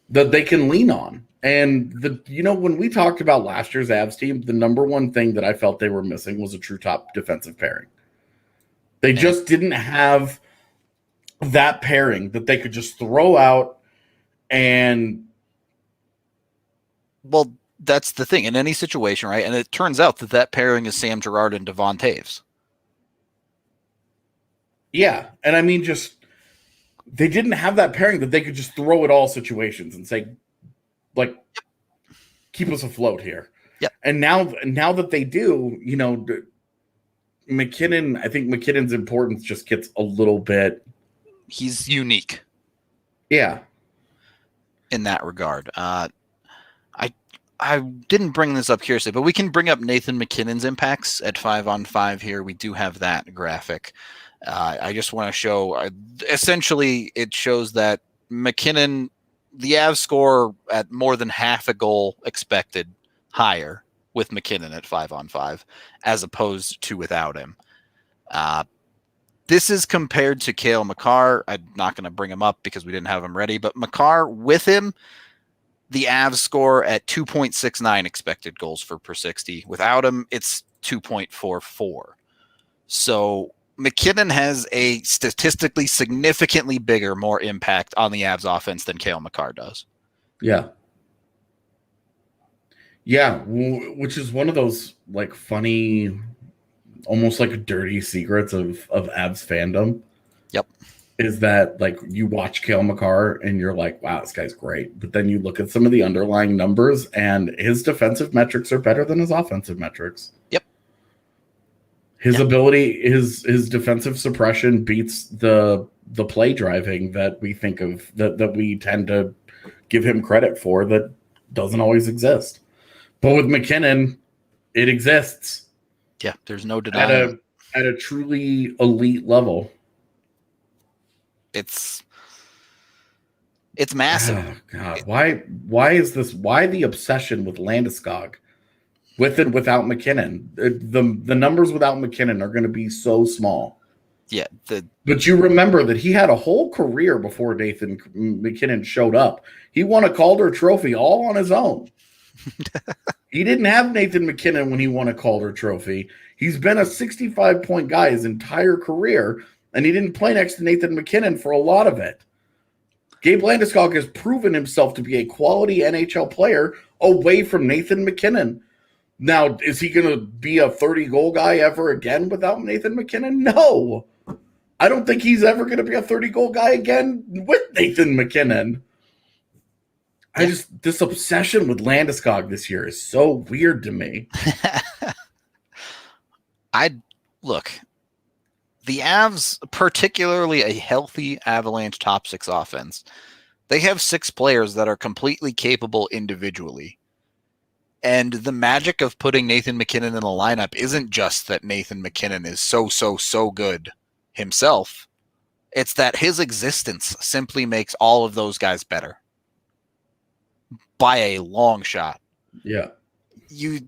that they can lean on. And when we talked about last year's Avs team, the number one thing that I felt they were missing was a true top defensive pairing. They just didn't have that pairing that they could just throw out and. Well, that's the thing in any situation, right? And it turns out that pairing is Sam Girard and Devon Taves. Yeah, and I mean, they didn't have that pairing that they could just throw at all situations and say, keep us afloat here. Yeah. And now that they do, MacKinnon, I think MacKinnon's importance just gets a little bit. He's unique. Yeah. In that regard. I didn't bring this up curiously, but we can bring up Nathan MacKinnon's impacts at 5-on-5 here. We do have that graphic. I just want to show, essentially, it shows that MacKinnon, the Avs score at more than half a goal expected higher with MacKinnon at 5-on-5 as opposed to without him. This is compared to Cale Makar. I'm not going to bring him up because we didn't have him ready, but Makar with him, the Avs score at 2.69 expected goals for per 60. Without him, it's 2.44. So MacKinnon has a statistically significantly bigger, more impact on the Avs offense than Cale Makar does. Yeah. Yeah, which is one of those funny, almost dirty secrets of Avs fandom. Yep. Is that you watch Cale Makar and you're like, wow, this guy's great. But then you look at some of the underlying numbers and his defensive metrics are better than his offensive metrics. Yep. His ability, his defensive suppression beats the play driving that we think of, that we tend to give him credit for, that doesn't always exist. But with MacKinnon, it exists. Yeah, there's no denying at a truly elite level. It's massive. Oh, God. Why is this? Why the obsession with Landeskog? With and without MacKinnon, the numbers without MacKinnon are going to be so small. Yeah, but you remember that he had a whole career before Nathan MacKinnon showed up. He won a Calder Trophy all on his own. He didn't have Nathan MacKinnon when he won a Calder Trophy. He's been a 65-point guy his entire career, and he didn't play next to Nathan MacKinnon for a lot of it. Gabe Landeskog has proven himself to be a quality NHL player away from Nathan MacKinnon. Now, is he going to be a 30-goal guy ever again without Nathan MacKinnon? No. I don't think he's ever going to be a 30-goal guy again with Nathan MacKinnon. This obsession with Landeskog this year is so weird to me. Look, the Avs, particularly a healthy Avalanche top six offense, they have 6 players that are completely capable individually. And the magic of putting Nathan MacKinnon in the lineup isn't just that Nathan MacKinnon is so good himself. It's that his existence simply makes all of those guys better. By a long shot. Yeah. You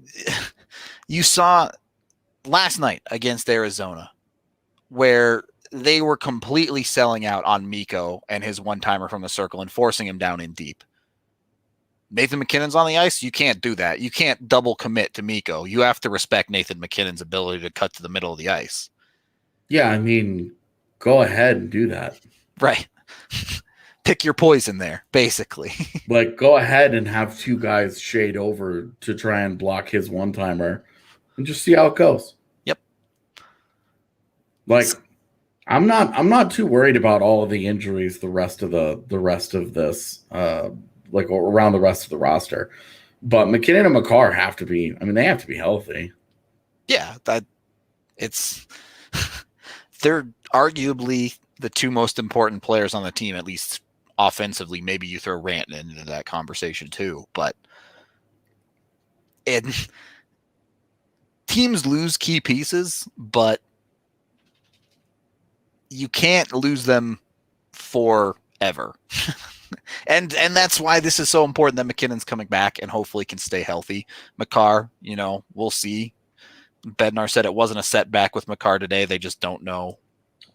saw last night against Arizona where they were completely selling out on Mikko and his one-timer from the circle and forcing him down in deep. Nathan MacKinnon's on the ice, you can't do that. You can't double commit to Mikko. You have to respect Nathan MacKinnon's ability to cut to the middle of the ice. Yeah, I mean, go ahead and do that. Right. Pick your poison there, basically. Like, go ahead and have two guys shade over to try and block his one-timer and just see how it goes. Yep. Like, I'm not too worried about all of the injuries the rest of this like around the rest of the roster. But MacKinnon and Makar have to be healthy. Yeah, they're arguably the two most important players on the team, at least offensively. Maybe you throw Rantanen into that conversation too, but teams lose key pieces, but you can't lose them forever. And that's why this is so important that MacKinnon's coming back and hopefully can stay healthy. Makar, we'll see. Bednar said it wasn't a setback with Makar today. They just don't know.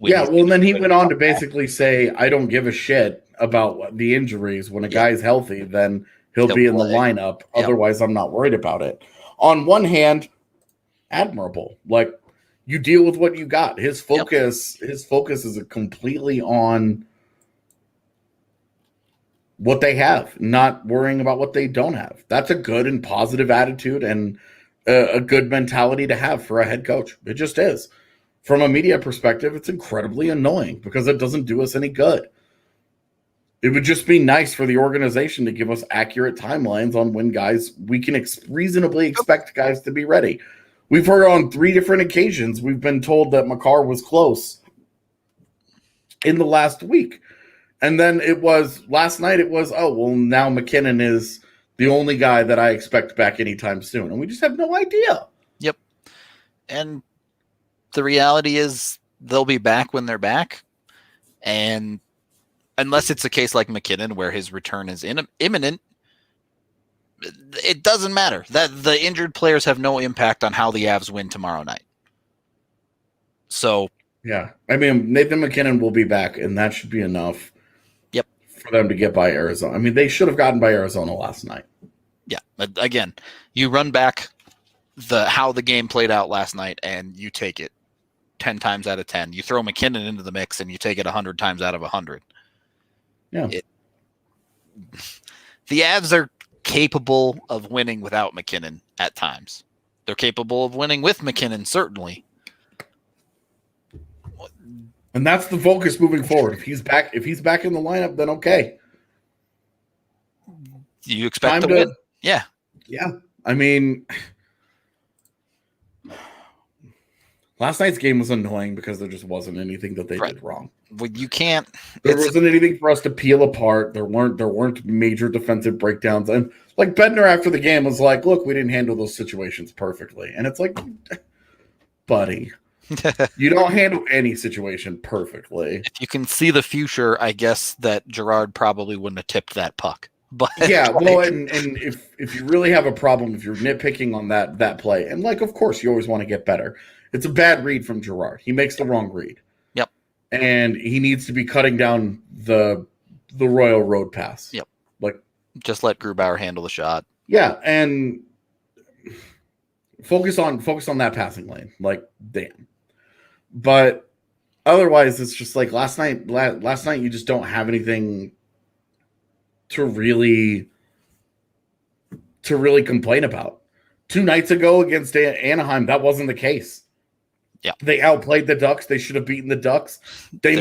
And then he went on to basically say, I don't give a shit about the injuries. When a guy's healthy, then he'll be in the lineup. Yep. Otherwise, I'm not worried about it. On one hand, admirable. Like, you deal with what you got. His focus is completely on what they have, not worrying about what they don't have. That's a good and positive attitude and a good mentality to have for a head coach. It just is. From a media perspective, it's incredibly annoying because it doesn't do us any good. It would just be nice for the organization to give us accurate timelines on when we can reasonably expect guys to be ready. We've heard on 3 different occasions, we've been told that Makar was close in the last week. And then last night now MacKinnon is the only guy that I expect back anytime soon. And we just have no idea. Yep. And the reality is they'll be back when they're back. And unless it's a case like MacKinnon where his return is imminent, it doesn't matter. That the injured players have no impact on how the Avs win tomorrow night. So yeah, I mean, Nathan MacKinnon will be back, and that should be enough. Yep, for them to get by Arizona. I mean, they should have gotten by Arizona last night. Yeah, but again, you run back how the game played out last night, and you take it 10 times out of 10. You throw MacKinnon into the mix, and you take it 100 times out of 100. Yeah, the Avs are capable of winning without MacKinnon at times. They're capable of winning with MacKinnon, certainly. And that's the focus moving forward. If he's back in the lineup, then okay. You expect to win. Yeah. Yeah. I mean, last night's game was annoying because there just wasn't anything that they did wrong. Well, you can't. There wasn't anything for us to peel apart. There weren't major defensive breakdowns. And like Bednar after the game was like, "Look, we didn't handle those situations perfectly." And it's like, buddy, you don't handle any situation perfectly. If you can see the future, I guess that Gerard probably wouldn't have tipped that puck. But yeah, well, and if you really have a problem, if you're nitpicking on that play, and like, of course, you always want to get better. It's a bad read from Gerard. He makes the wrong read. Yep. And he needs to be cutting down the Royal Road pass. Yep. Like, just let Grubauer handle the shot. Yeah, and focus on that passing lane. Like, damn. But otherwise, it's just like last night you just don't have anything to really complain about. 2 nights ago against Anaheim, that wasn't the case. Yeah, they outplayed the Ducks. They should have beaten the Ducks. There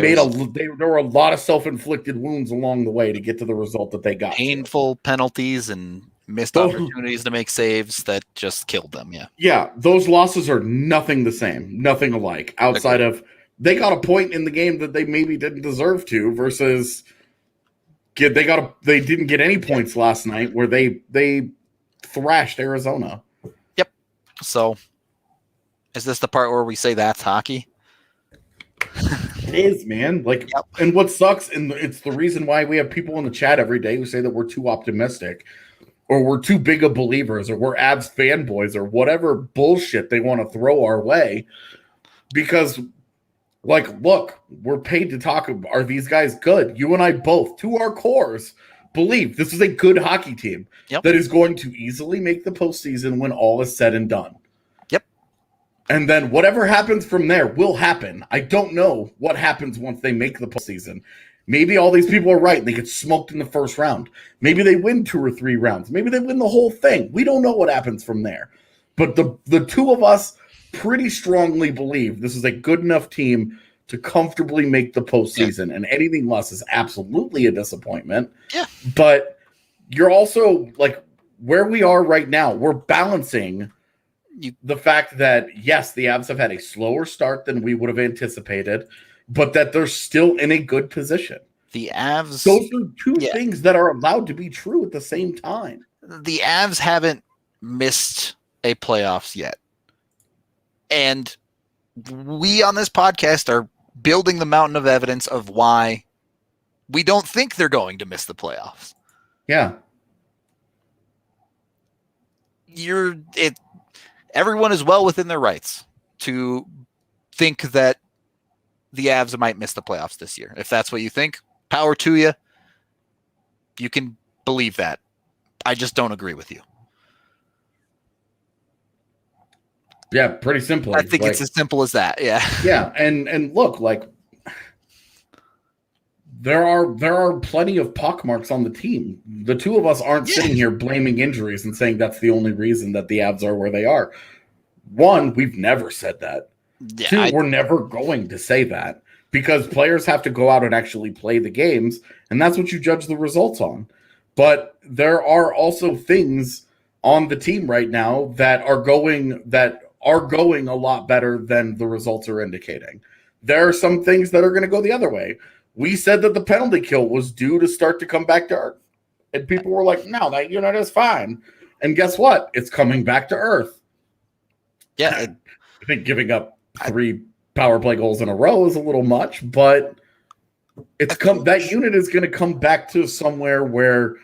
were a lot of self-inflicted wounds along the way to get to the result that they got. Painful penalties and missed opportunities to make saves that just killed them. Yeah, those losses are nothing the same, nothing alike. Outside of they got a point in the game that they maybe didn't deserve to, versus they didn't get any points last night where they thrashed Arizona. Yep. So, is this the part where we say that's hockey? It is, man. Like, yep. And what sucks, and it's the reason why we have people in the chat every day who say that we're too optimistic, or we're too big of believers, or we're Avs fanboys, or whatever bullshit they want to throw our way. Because, like, look, we're paid to talk. Are these guys good? You and I both, to our cores, believe this is a good hockey team Yep. that is going to easily make the postseason when all is said and done. Yep. And then whatever happens from there will happen. I don't know what happens once they make the postseason. Maybe all these people are right and they get smoked in the first round. Maybe they win 2 or 3 rounds. Maybe they win the whole thing. We don't know what happens from there. But the two of us pretty strongly believe this is a good enough team to comfortably make the postseason. Yeah. And anything less is absolutely a disappointment. Yeah. But you're also, like, where we are right now, we're balancing the fact that, yes, the Avs have had a slower start than we would have anticipated, but that they're still in a good position. The Avs... Those are two things that are allowed to be true at the same time. The Avs haven't missed a playoffs yet. And we on this podcast are building the mountain of evidence of why we don't think they're going to miss the playoffs. Yeah. Everyone is well within their rights to think that the Avs might miss the playoffs this year. If that's what you think, power to you. You can believe that. I just don't agree with you. Yeah, pretty simple. I think it's as simple as that. Yeah. Yeah, and look, like, there are plenty of pockmarks on the team. The two of us aren't sitting here blaming injuries and saying that's the only reason that the Avs are where they are. One, we've never said that. Yeah, 2, we're never going to say that, because players have to go out and actually play the games, and that's what you judge the results on. But there are also things on the team right now that are going a lot better than the results are indicating. There are some things that are going to go the other way. We said that the penalty kill was due to start to come back to earth. And people were like, no, that unit is fine. And guess what? It's coming back to earth. Yeah. I think giving up 3 power play goals in a row is a little much, but that unit is going to come back to somewhere where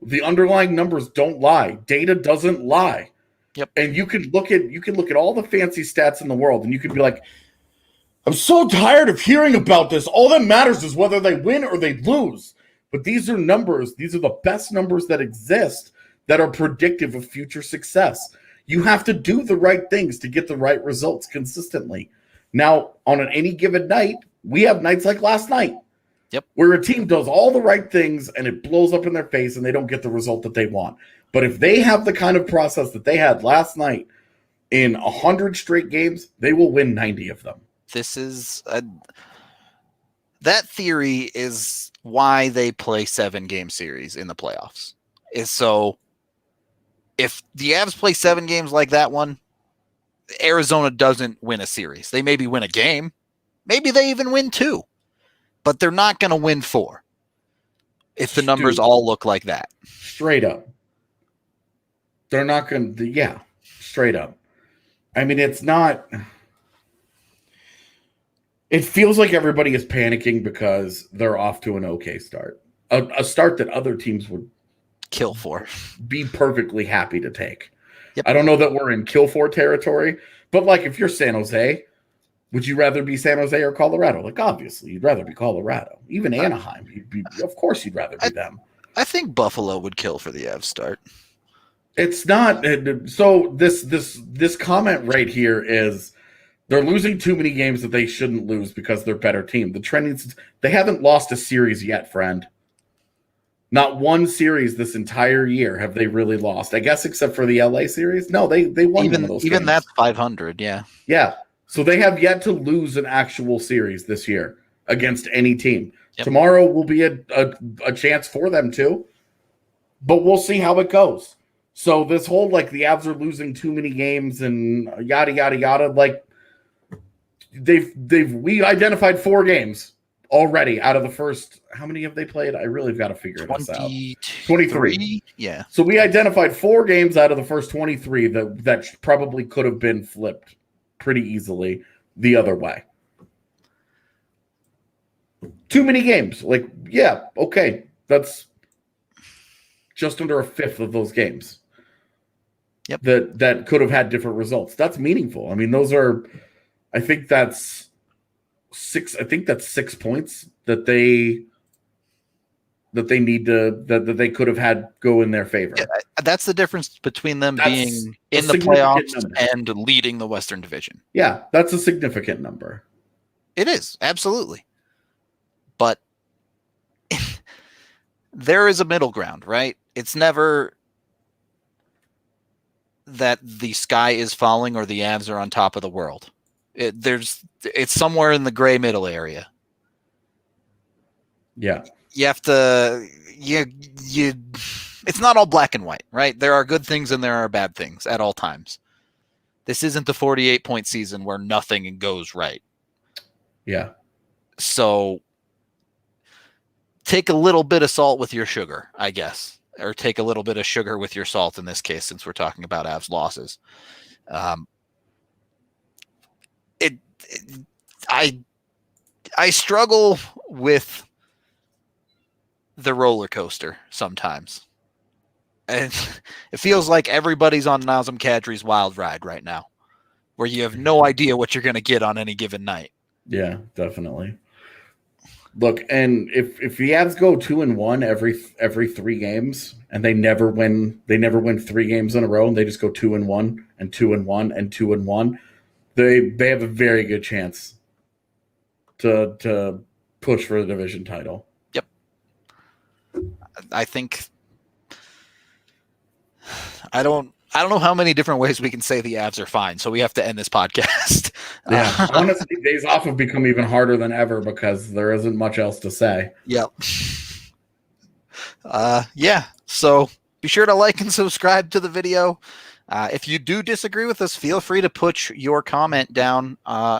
the underlying numbers don't lie. Data doesn't lie. Yep. And you can look at all the fancy stats in the world, and you can be like, I'm so tired of hearing about this. All that matters is whether they win or they lose. But these are numbers. These are the best numbers that exist that are predictive of future success. You have to do the right things to get the right results consistently. Now, on any given night, we have nights like last night. Yep. Where a team does all the right things and it blows up in their face and they don't get the result that they want. But if they have the kind of process that they had last night in 100 straight games, they will win 90 of them. That theory is why they play 7-game series in the playoffs. Is so if the Avs play 7 games like that one, Arizona doesn't win a series. They maybe win a game. Maybe they even win 2. But they're not going to win 4 if the numbers all look like that. Straight up. They're not going to, straight up. I mean, it's not. It feels like everybody is panicking because they're off to an okay start. A start that other teams would kill for. Be perfectly happy to take. Yep. I don't know that we're in kill for territory, but like if you're San Jose, would you rather be San Jose or Colorado? Like, obviously, you'd rather be Colorado. Even Anaheim, of course you'd rather be them. I think Buffalo would kill for the Avs start. It's not. So this comment right here is they're losing too many games that they shouldn't lose because they're a better team. The trending, they haven't lost a series yet, friend. Not one series this entire year have they really lost. I guess except for the LA series. No, they won one of those even games. That's 500, yeah. Yeah. So they have yet to lose an actual series this year against any team. Yep. Tomorrow will be a chance for them to, but we'll see how it goes. So this whole, like, the Avs are losing too many games and yada, yada, yada, like, we identified 4 games already out of the first. How many have they played? I really have got to figure this out. 23. Yeah. So we identified 4 games out of the first 23 that probably could have been flipped pretty easily the other way. Too many games. Like, yeah, okay. That's just under a fifth of those games. Yep. That could have had different results. That's meaningful. I mean, those are, I think that's 6 points that they that they need to that they could have had go in their favor. Yeah, that's the difference between them That's being a in the significant playoffs number. and leading the Western Division. Yeah, that's a significant number. It is, absolutely. But there is a middle ground, right? It's never that the sky is falling or the Avs are on top of the world. It's somewhere in the gray middle area. Yeah. You have to it's not all black and white, right? There are good things and there are bad things at all times. This isn't the 48-point season where nothing goes right. Yeah. So take a little bit of salt with your sugar, I guess, or take a little bit of sugar with your salt in this case, since we're talking about Avs losses. I struggle with the roller coaster sometimes. And it feels like everybody's on Nazem Kadri's wild ride right now, where you have no idea what you're going to get on any given night. Yeah, definitely. Look, and if the Avs go 2-1 every 3 games, and they never win 3 games in a row, and they just go 2-1 and 2-1 and 2-1, they have a very good chance to push for the division title. Yep. I think I don't know how many different ways we can say the Avs are fine, so we have to end this podcast. Yeah, honestly, days off have become even harder than ever because there isn't much else to say. Yep. Yeah, so be sure to like and subscribe to the video. If you do disagree with us, feel free to put your comment down.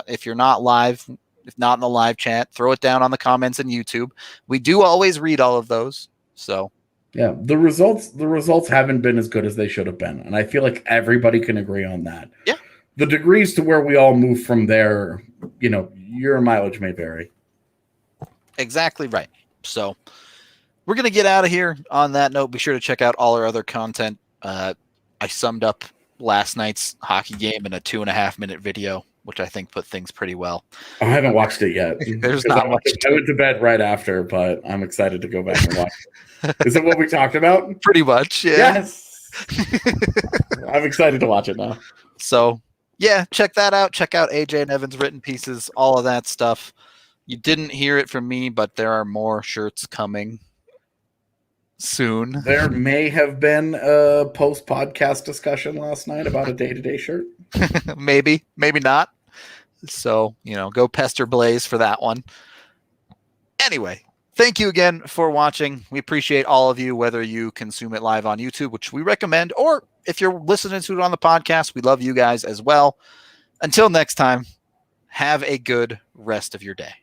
If you're not live, if not in the live chat, throw it down on the comments in YouTube. We do always read all of those, so... Yeah, the results haven't been as good as they should have been, and I feel like everybody can agree on that. Yeah. The degrees to where we all move from there, your mileage may vary. Exactly right. So we're going to get out of here on that note. Be sure to check out all our other content. I summed up last night's hockey game in a 2.5-minute video, which I think put things pretty well. I haven't watched it yet. There's not much. I went to bed right after, but I'm excited to go back and watch it. Is that what we talked about? Pretty much, yeah. Yes. I'm excited to watch it now. So, yeah, check that out. Check out AJ and Evan's written pieces, all of that stuff. You didn't hear it from me, but there are more shirts coming soon. There may have been a post-podcast discussion last night about a day-to-day shirt. Maybe not. So, go pester Blaze for that one. Anyway, thank you again for watching. We appreciate all of you, whether you consume it live on YouTube, which we recommend, or if you're listening to it on the podcast, we love you guys as well. Until next time, have a good rest of your day.